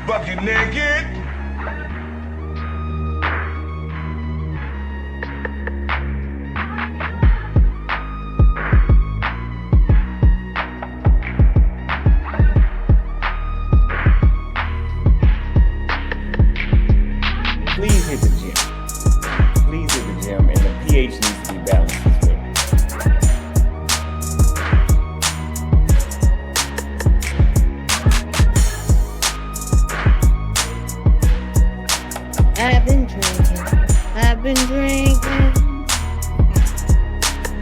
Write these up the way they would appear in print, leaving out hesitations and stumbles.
Bucket naked. Please hit the gym. Please hit the gym, and the pH needs to be balanced as well. I've been drinking.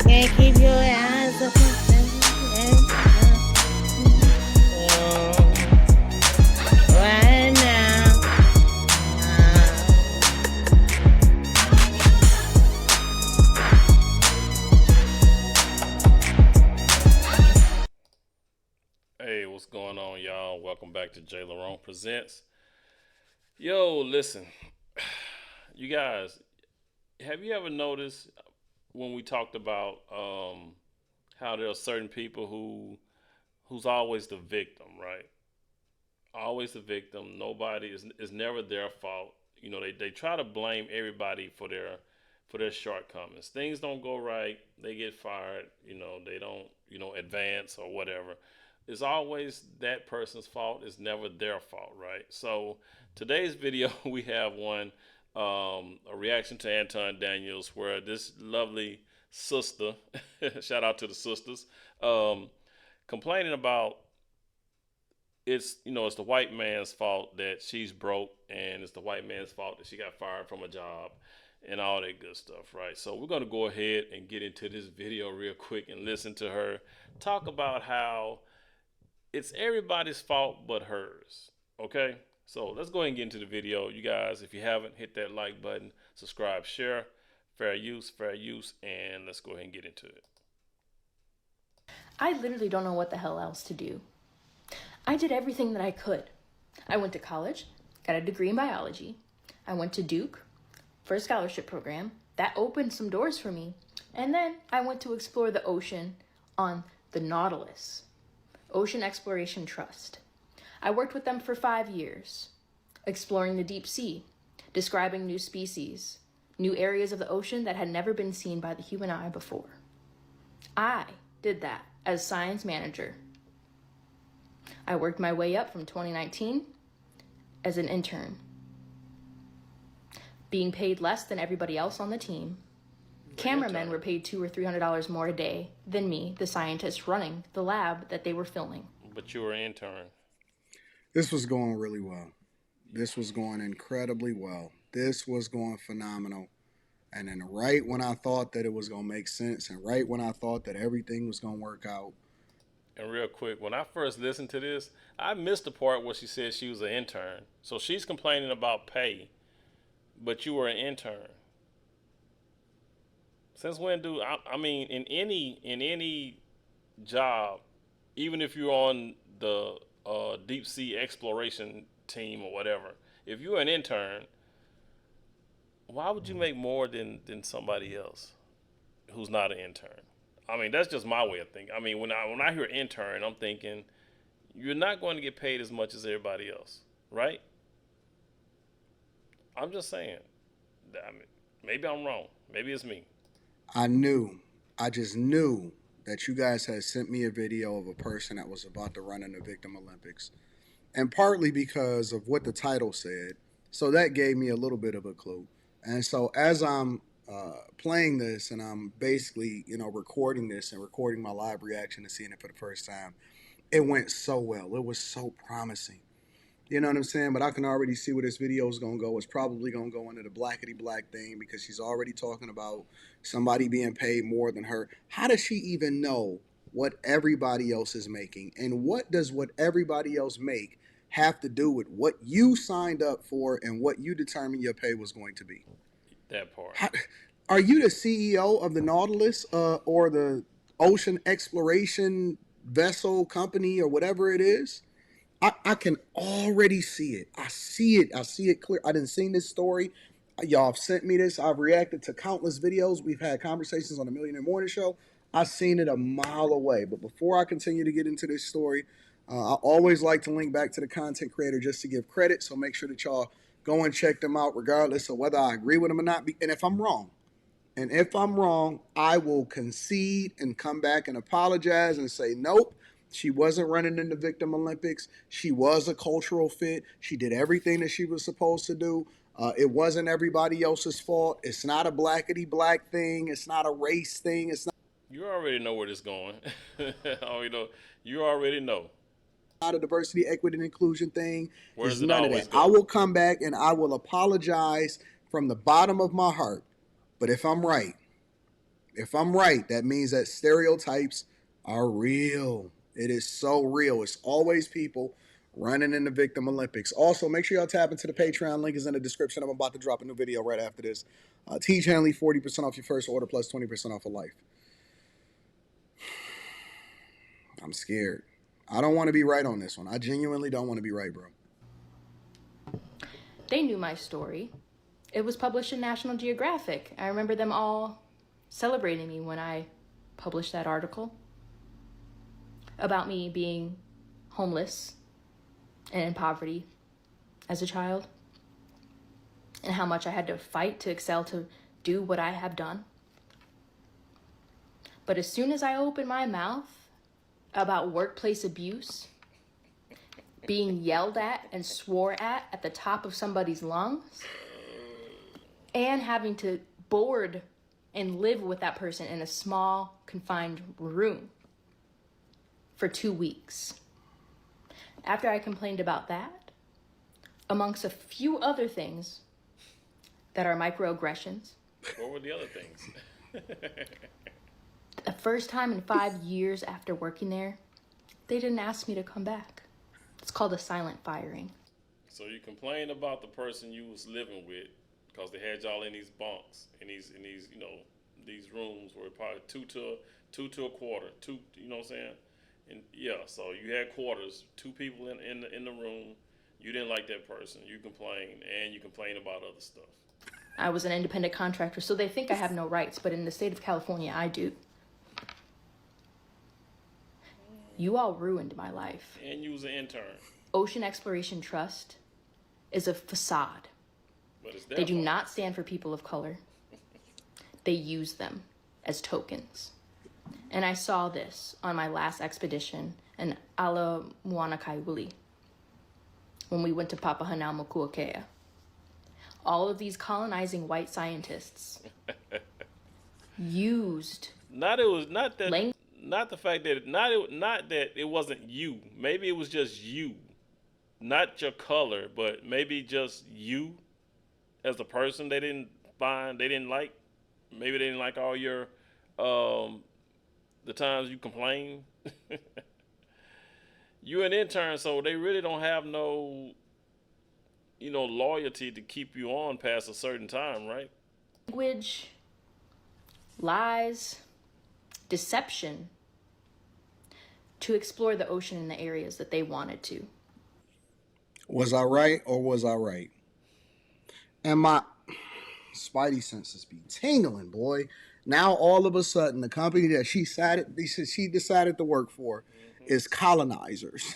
Can't keep your eyes open. Right now. Hey, what's going on, y'all? Welcome back to JLerone Presents. Yo, listen, you guys, have you ever noticed when we talked about how there are certain people who's always the victim, right? Always the victim. Nobody is never their fault. You know, they try to blame everybody for their shortcomings. Things don't go right, they get fired. You know, they don't advance or whatever. It's always that person's fault. It's never their fault, right? So today's video, we have one, a reaction to Anton Daniels, where this lovely sister, shout out to the sisters, complaining about it's the white man's fault that she's broke, and it's the white man's fault that she got fired from a job and all that good stuff, right? So we're gonna go ahead and get into this video real quick and listen to her talk about how it's everybody's fault but hers. Okay, so let's go ahead and get into the video. You guys, if you haven't, hit that like button, subscribe, share. Fair use, and let's go ahead and get into it. I literally don't know what the hell else to do. I did everything that I could. I went to college, got a degree in biology. I went to Duke for a scholarship program. That opened some doors for me. And then I went to explore the ocean on the Nautilus, Ocean Exploration Trust. I worked with them for 5 years, exploring the deep sea, describing new species, new areas of the ocean that had never been seen by the human eye before. I did that as science manager. I worked my way up from 2019 as an intern, being paid less than everybody else on the team. Cameramen were paid $200 or $300 more a day than me, the scientist running the lab that they were filming. But you were an intern. This was going really well. This was going incredibly well. This was going phenomenal. And then right when I thought that it was going to make sense, and right when I thought that everything was going to work out. And real quick, when I first listened to this, I missed the part where she said she was an intern. So she's complaining about pay, but you were an intern. Since when do I mean in any job, even if you're on the deep sea exploration team or whatever, if you're an intern, why would you make more than somebody else who's not an intern? I mean, that's just my way of thinking. I mean, when I hear intern, I'm thinking you're not going to get paid as much as everybody else, right? I'm just saying. I mean, maybe I'm wrong. Maybe it's me. I just knew that you guys had sent me a video of a person that was about to run in the Victim Olympics. And partly because of what the title said. So that gave me a little bit of a clue. And so as I'm playing this and I'm basically, recording this and recording my live reaction and seeing it for the first time, it went so well. It was so promising. You know what I'm saying? But I can already see where this video is going to go. It's probably going to go into the blackety black thing because she's already talking about somebody being paid more than her. How does she even know what everybody else is making. And what does what everybody else make have to do with what you signed up for and what you determined your pay was going to be? That part. Are you the CEO of the Nautilus or the ocean exploration vessel company or whatever it is? I can already see it. I see it. I see it clear. I didn't see this story. Y'all have sent me this. I've reacted to countless videos. We've had conversations on the Millionaire Morning Show. I've seen it a mile away. But before I continue to get into this story, I always like to link back to the content creator just to give credit. So make sure that y'all go and check them out, regardless of whether I agree with them or not. And if I'm wrong, I will concede and come back and apologize and say, nope, she wasn't running in the Victim Olympics. She was a cultural fit. She did everything that she was supposed to do. It wasn't everybody else's fault. It's not a blackety black thing. It's not a race thing. It's You already know where this going. Oh, you already know. not a diversity, equity, and inclusion thing. Where It's does it none of always that. go? I will come back and I will apologize from the bottom of my heart. But if I'm right, that means that stereotypes are real. It is so real. It's always people running in the Victim Olympics. Also, make sure y'all tap into the Patreon. Link is in the description. I'm about to drop a new video right after this. Teach Hanley 40% off your first order plus 20% off of life. I'm scared. I don't want to be right on this one. I genuinely don't want to be right, bro. They knew my story. It was published in National Geographic. I remember them all celebrating me when I published that article about me being homeless and in poverty as a child, and how much I had to fight to excel to do what I have done. But as soon as I opened my mouth about workplace abuse, being yelled at and swore at the top of somebody's lungs, and having to board and live with that person in a small, confined room for 2 weeks. After I complained about that, amongst a few other things that are microaggressions, What were the other things? the first time in 5 years after working there, they didn't ask me to come back. It's called a silent firing. So you complained about the person you was living with because they had y'all in these bunks, in these these rooms where probably two to a quarter, two, you know what I'm saying? And yeah, so you had quarters, two people in the room. You didn't like that person. You complained, and you complained about other stuff. I was an independent contractor, so they think I have no rights, but in the state of California, I do. You all ruined my life. And you was an intern. Ocean Exploration Trust is a facade. But it's They do not stand for people of color. They use them as tokens. And I saw this on my last expedition in Ala Moana Kaiwili when we went to Papahanaumokuakea. All of these colonizing white scientists used not the fact that not that it wasn't you. Maybe it was just you, not your color, but maybe just you as a person. They didn't like. Maybe they didn't like all your the times you complain. You're an intern, so they really don't have no loyalty to keep you on past a certain time, right? language, lies, deception to explore the ocean in the areas that they wanted to. Was I right or was I right? And my spidey senses be tingling, boy. Now all of a sudden, the company that she decided to work for is colonizers.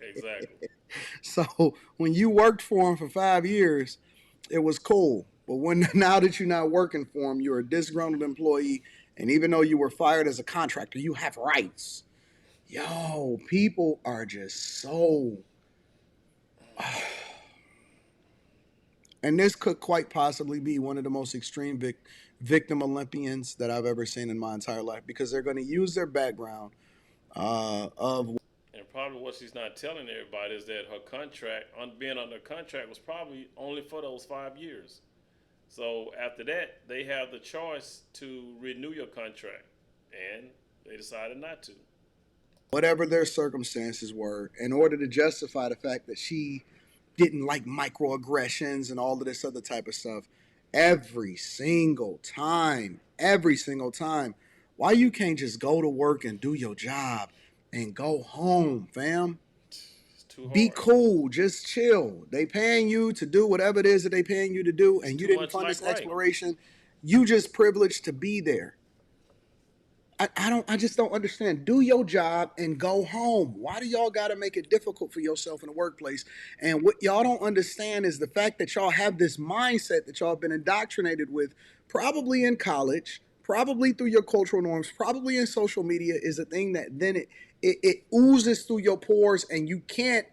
Exactly. So when you worked for them for 5 years, it was cool. But now that you're not working for them, you're a disgruntled employee, and even though you were fired as a contractor, you have rights. Yo, people are just so. And this could quite possibly be one of the most extreme victim Olympians that I've ever seen in my entire life, because they're going to use their background of. And probably what she's not telling everybody is that her contract, being under contract, was probably only for those 5 years. So after that, they have the choice to renew your contract, and they decided not to. Whatever their circumstances were, in order to justify the fact that she didn't like microaggressions and all of this other type of stuff, every single time, why you can't just go to work and do your job and go home, fam? It's too Be hard. cool, just chill. They paying you to do whatever it is that they paying you to do, It's and you too didn't much fund like this rain. exploration. You just privileged to be there. I just don't understand. Do your job and go home. Why do y'all gotta make it difficult for yourself in the workplace? And what y'all don't understand is the fact that y'all have this mindset that y'all have been indoctrinated with, probably in college, probably through your cultural norms, probably in social media, is a thing that then it oozes through your pores, and you can't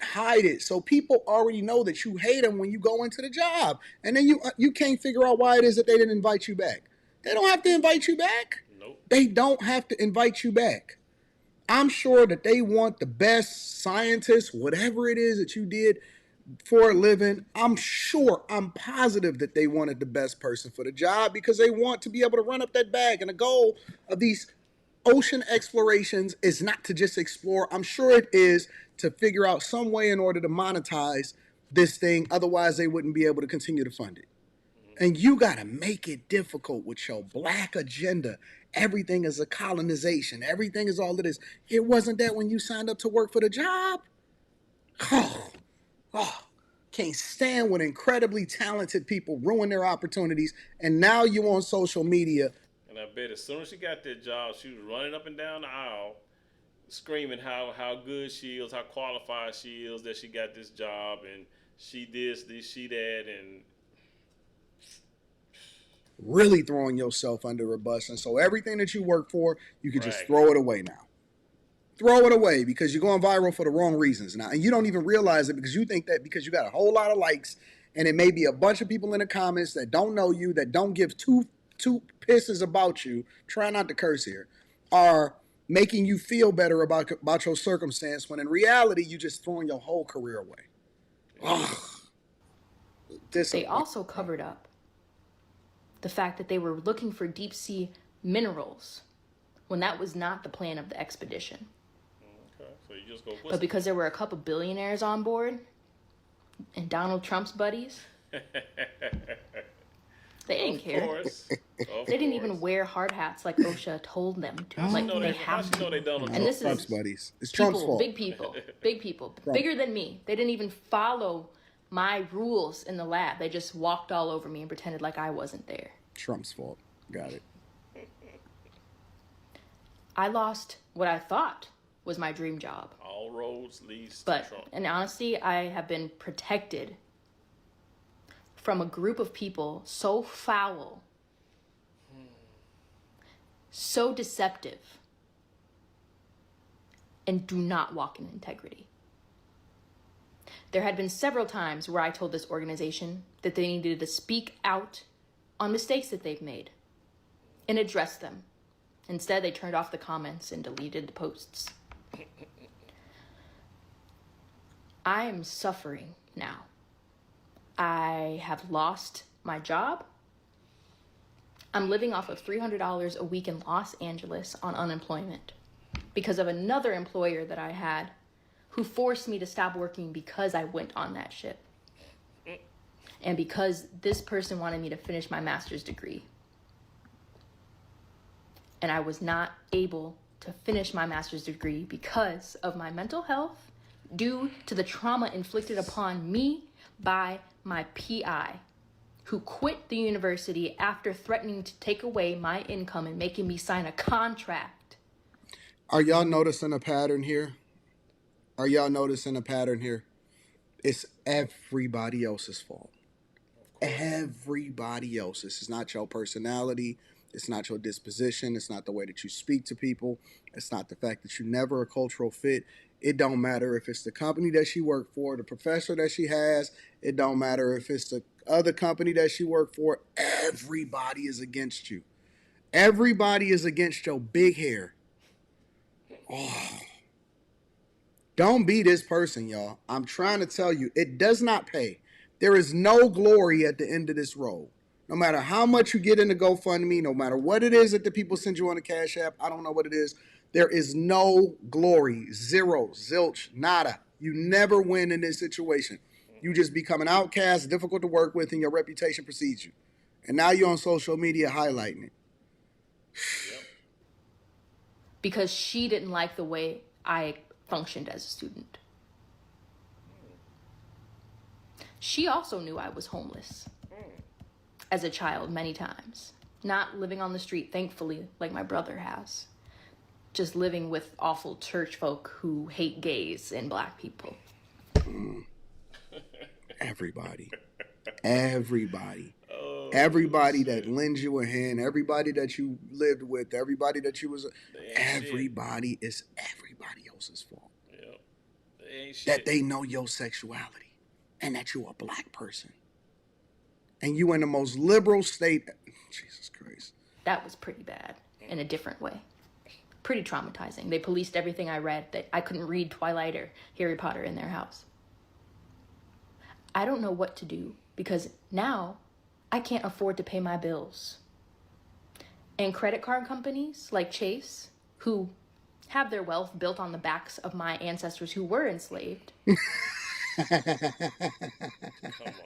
hide it. So people already know that you hate them when you go into the job, and then you can't figure out why it is that they didn't invite you back. They don't have to invite you back. Nope. They don't have to invite you back. I'm sure that they want the best scientists, whatever it is that you did for a living. I'm positive that they wanted the best person for the job because they want to be able to run up that bag. And the goal of these ocean explorations is not to just explore. I'm sure it is to figure out some way in order to monetize this thing. Otherwise, they wouldn't be able to continue to fund it. And you got to make it difficult with your black agenda. Everything is a colonization. Everything is all it is. It wasn't that when you signed up to work for the job. Oh, oh, can't stand when incredibly talented people ruin their opportunities. And now you on social media. And I bet as soon as she got that job, she was running up and down the aisle, screaming how good she is, how qualified she is, that she got this job, and she this, she that, and Really throwing yourself under a bus. And so everything that you work for, you can just Right. throw it away now. Throw it away because you're going viral for the wrong reasons now. And you don't even realize it because you think that because you got a whole lot of likes and it may be a bunch of people in the comments that don't know you, that don't give two pisses about you, try not to curse here, are making you feel better about your circumstance when in reality you just throwing your whole career away. Ugh. They also covered up the fact that they were looking for deep sea minerals when that was not the plan of the expedition. okay, so you just go. But because there were a couple billionaires on board and Donald Trump's buddies, they didn't care. They didn't even wear hard hats like OSHA told them to. Like they have to. And this Trump's is buddies. It's Trump's fault. big people, bigger than me. They didn't even follow my rules in the lab. They just walked all over me and pretended like I wasn't there. Trump's fault. Got it. I lost what I thought was my dream job. All roads lead to But Trump. in honesty, I have been protected from a group of people so foul, so deceptive, and do not walk in integrity. There had been several times where I told this organization that they needed to speak out on mistakes that they've made and address them. Instead, they turned off the comments and deleted the posts. I am suffering now. I have lost my job. I'm living off of $300 a week in Los Angeles on unemployment because of another employer that I had who forced me to stop working because I went on that ship. And because this person wanted me to finish my master's degree. And I was not able to finish my master's degree because of my mental health due to the trauma inflicted upon me by my PI, who quit the university after threatening to take away my income and making me sign a contract. Are y'all noticing a pattern here? It's everybody else's fault. Everybody else. This is not your personality. It's not your disposition. It's not the way that you speak to people. It's not the fact that you're never a cultural fit. It don't matter if it's the company that she worked for, the professor that she has. It don't matter if it's the other company that she worked for. Everybody is against you. Everybody is against your big hair. Oh. Don't be this person, y'all. I'm trying to tell you, it does not pay. There is no glory at the end of this road. No matter how much you get in the GoFundMe, no matter what it is that the people send you on the Cash App, I don't know what it is. There is no glory. Zero, zilch, nada. You never win in this situation. You just become an outcast, difficult to work with, and your reputation precedes you. And now you're on social media highlighting it. Because she didn't like the way I functioned as a student. She also knew I was homeless as a child many times. Not living on the street, thankfully, like my brother has. Just living with awful church folk who hate gays and black people. Everybody. Everybody that lends you a hand, everybody that you lived with, everybody that you was, everybody is everybody else's fault. Yep. They ain't shit. That they know your sexuality and that you're a black person. And you in the most liberal state. Jesus Christ. That was pretty bad in a different way. Pretty traumatizing. They policed everything I read. That I couldn't read Twilight or Harry Potter in their house. I don't know what to do because now I can't afford to pay my bills. And credit card companies like Chase, who have their wealth built on the backs of my ancestors who were enslaved. Come on, man.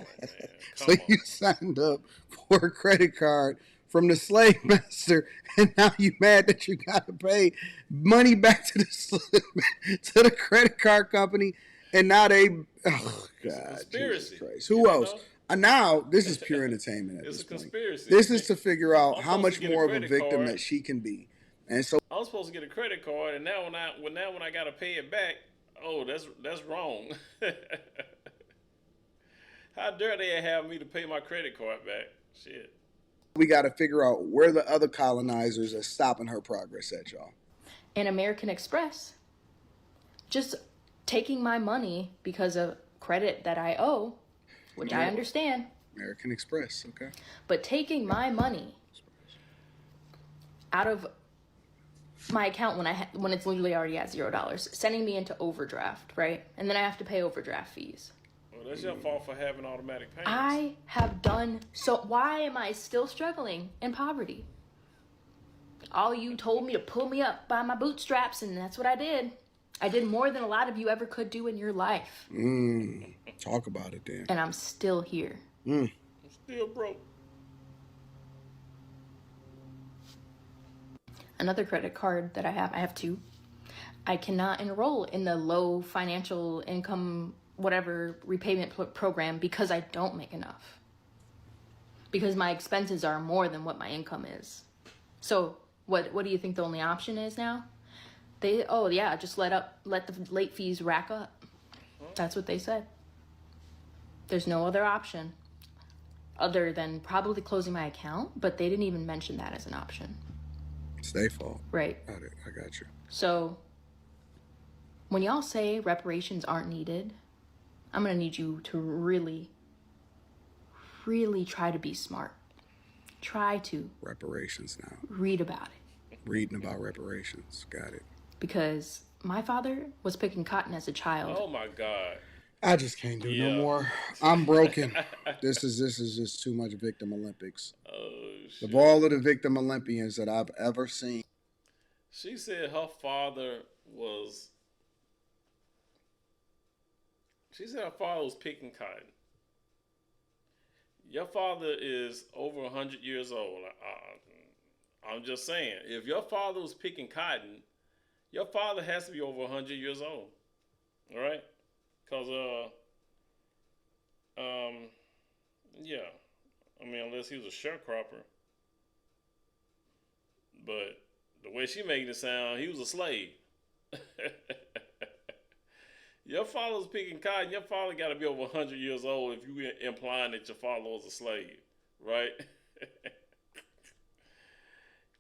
So you signed up for a credit card from the slave master, and now you mad that you got to pay money back to the credit card company, and now they, oh God, Jesus Christ. Who else? Now this is pure entertainment at this point. Conspiracy. This is to figure out how much more of a victim that she can be, and so I was supposed to get a credit card, and now when I got to pay it back, oh, that's wrong. How dare they have me to pay my credit card back? Shit. we got to figure out where the other colonizers are stopping her progress at, y'all. And American Express just taking my money because of credit that I owe, which I understand. American Express, okay. But taking my money out of my account when it's literally already at $0, sending me into overdraft, right? And then I have to pay overdraft fees. Well, that's your fault for having automatic payments. I have done so. Why am I still struggling in poverty? All you told me to pull me up by my bootstraps, and that's what I did. I did more than a lot of you ever could do in your life. Talk about it, then. And I'm still here. I'm still broke. Another credit card that I have two. I cannot enroll in the low financial income, whatever repayment program because I don't make enough. Because my expenses are more than what my income is. So what do you think the only option is now? Just let the late fees rack up. That's what they said. There's no other option other than probably closing my account, but they didn't even mention that as an option. It's their fault. Right. I got you. So when y'all say reparations aren't needed, I'm going to need you to really, really try to be smart. Try to. Reparations now. Read about it. Reading about reparations. Got it. Because my father was picking cotton as a child. Oh my God. I just can't do no more. I'm broken. This is just too much victim Olympics. Oh, shit. Of all of the victim Olympians that I've ever seen. She said her father was picking cotton. Your father is over 100 years old. I'm just saying, if your father was picking cotton, your father has to be over 100 years old. All right? Because, unless he was a sharecropper. But the way she making it sound, he was a slave. Your father's picking cotton. Your father got to be over 100 years old if you implying that your father was a slave, right?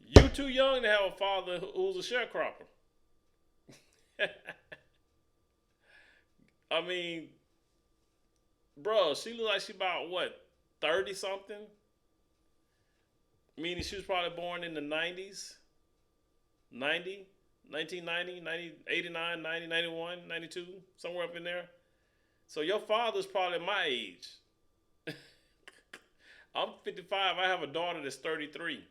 You too young to have a father who's a sharecropper. I mean, bro, she look like she about, 30-something? Meaning she was probably born in the 90s? 90? 1990, 90, 89, 90, 91, 92, somewhere up in there. So your father's probably my age. I'm 55. I have a daughter that's 33.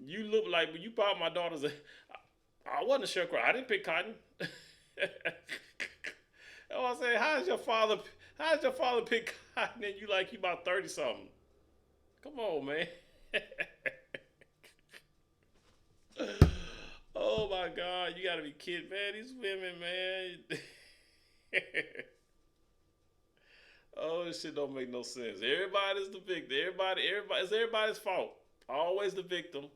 You look like, but you bought my daughter's. I wasn't a sharecropper. I didn't pick cotton. I was saying, how's your father pick cotton and you like you about 30 something? Come on, man. Oh my God, you gotta be kidding, man. These women, man. Oh, this shit don't make no sense. Everybody's the victim. It's everybody's fault. Always the victim.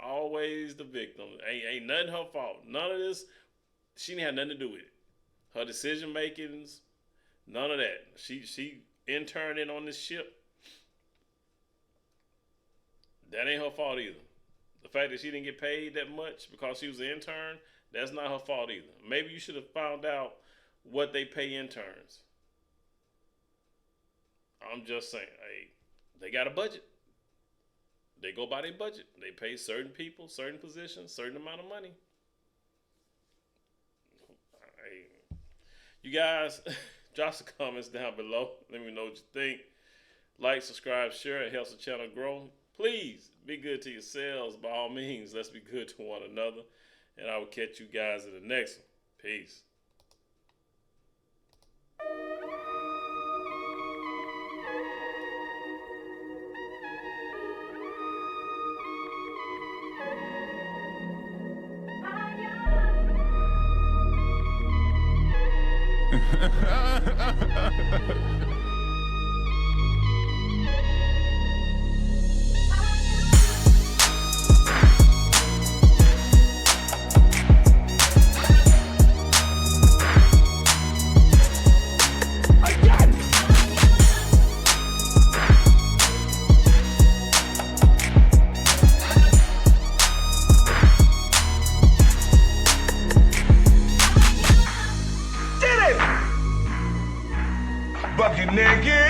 Always the victim. Ain't nothing her fault. None of this. She didn't have nothing to do with it. Her decision makings, none of that. She interned in on this ship. That ain't her fault either. The fact that she didn't get paid that much because she was an intern, that's not her fault either. Maybe you should have found out what they pay interns. I'm just saying, hey, they got a budget. They go by their budget. They pay certain people, certain positions, certain amount of money. Hey, you guys, drop some comments down below. Let me know what you think. Like, subscribe, share. It helps the channel grow. Please be good to yourselves. By all means, let's be good to one another. And I will catch you guys in the next one. Peace. Buck you naked.